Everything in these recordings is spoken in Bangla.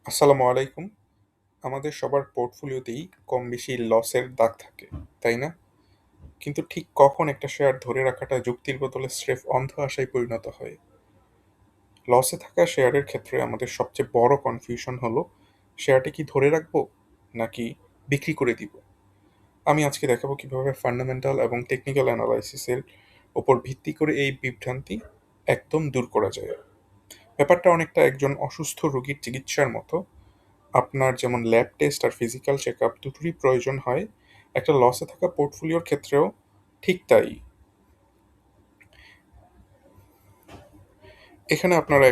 আসসালামু আলাইকুম। আমাদের সবার পোর্টফোলিওতেই কম বেশি লসের দাগ থাকে, তাই না? কিন্তু ঠিক কখন একটা শেয়ার ধরে রাখাটা যুক্তির বদলে স্রেফ অন্ধ আশায় পরিণত হয়? লসে থাকা শেয়ারের ক্ষেত্রে আমাদের সবচেয়ে বড় কনফিউশন হলো, শেয়ারটা কি ধরে রাখবো নাকি বিক্রি করে দিব? আমি আজকে দেখাবো কিভাবে ফান্ডামেন্টাল এবং টেকনিক্যাল অ্যানালাইসিসের উপর ভিত্তি করে এই বিভ্রান্তি একদম দূর করা যায়। ব্যাপারটা অনেকটা একজন অসুস্থ রোগীর চিকিৎসার মতো। আপনার যেমন ল্যাব টেস্ট আর ফিজিক্যাল চেকআপ দুটোরই প্রয়োজন হয়, একটা লসে থাকা পোর্টফোলিওর ক্ষেত্রেও ঠিক তাই। এখানে আপনারা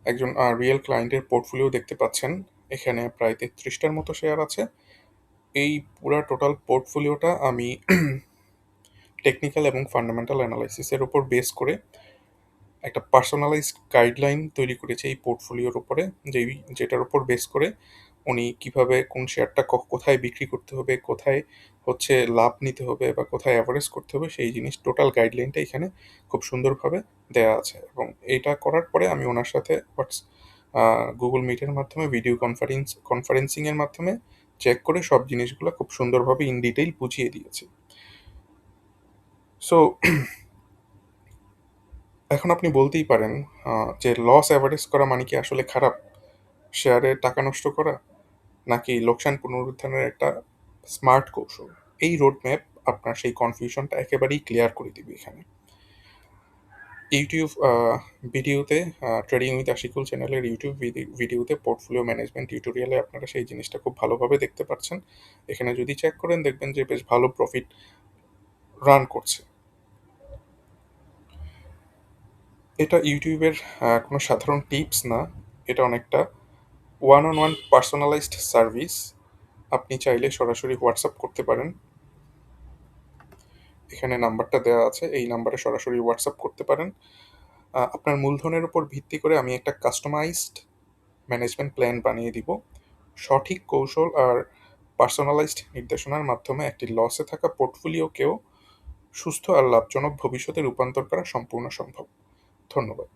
একজন রিয়েল ক্লায়েন্টের পোর্টফোলিও দেখতে পাচ্ছেন। এখানে প্রায় ৩৩টার মতো শেয়ার আছে। এই পুরা টোটাল পোর্টফোলিওটা আমি টেকনিক্যাল এবং ফান্ডামেন্টাল অ্যানালাইসিসের উপর বেস করে একটা পার্সোনালাইজড গাইডলাইন তৈরি করেছে এই পোর্টফোলিওর উপরে, যেটার উপর বেস করে উনি কিভাবে কোন শেয়ারটা কোথায় বিক্রি করতে হবে, কোথায় হচ্ছে লাভ নিতে হবে বা কোথায় অ্যাভারেজ করতে হবে, সেই জিনিস টোটাল গাইডলাইনটা এখানে খুব সুন্দরভাবে দেওয়া আছে। এবং এটা করার পরে আমি ওনার সাথে গুগল মিটের মাধ্যমে ভিডিও কনফারেন্সিংয়ের মাধ্যমে চেক করে সব জিনিসগুলো খুব সুন্দরভাবে ইন ডিটেইল বুঝিয়ে দিয়েছি। সো এখন আপনি বলতেই পারেন যে লস অ্যাভারেজ করা মানে কি আসলে খারাপ? শেয়ারে টাকা নষ্ট করা? নাকি লোকসান পুনরুদ্ধারের একটা স্মার্ট কৌশল? এই রোডম্যাপ আপনার সেই কনফিউশনটা একেবারেই ক্লিয়ার করে দিবে এখানে। ইউটিউব ভিডিওতে ট্রেডিং উইথ আশিকুল চ্যানেলের ইউটিউব ভিডিওতে পোর্টফোলিও ম্যানেজমেন্ট টিউটোরিয়ালে আপনারা সেই জিনিসটা খুব ভালোভাবে দেখতে পাচ্ছেন। এখানে যদি চেক করেন দেখবেন যে বেশ ভালো প্রফিট রান করছে। এটা ইউটিউবের কোনো সাধারণ টিপস না, এটা অনেকটা one on one personalised service. আপনি চাইলে সরাসরি হোয়াটসঅ্যাপ করতে পারেন। এখানে নাম্বারটা দেওয়া আছে, এই নাম্বারে সরাসরি হোয়াটসঅ্যাপ করতে পারেন। আপনার মূলধনের উপর ভিত্তি করে আমি একটা কাস্টমাইজড ম্যানেজমেন্ট প্ল্যান বানিয়ে দিব। সঠিক কৌশল আর পার্সোনালাইজড নির্দেশনার মাধ্যমে একটি লসে থাকা পোর্টফোলিওকেও সুস্থ আর লাভজনক ভবিষ্যতে রূপান্তর করা সম্পূর্ণ সম্ভব। ধন্যবাদ।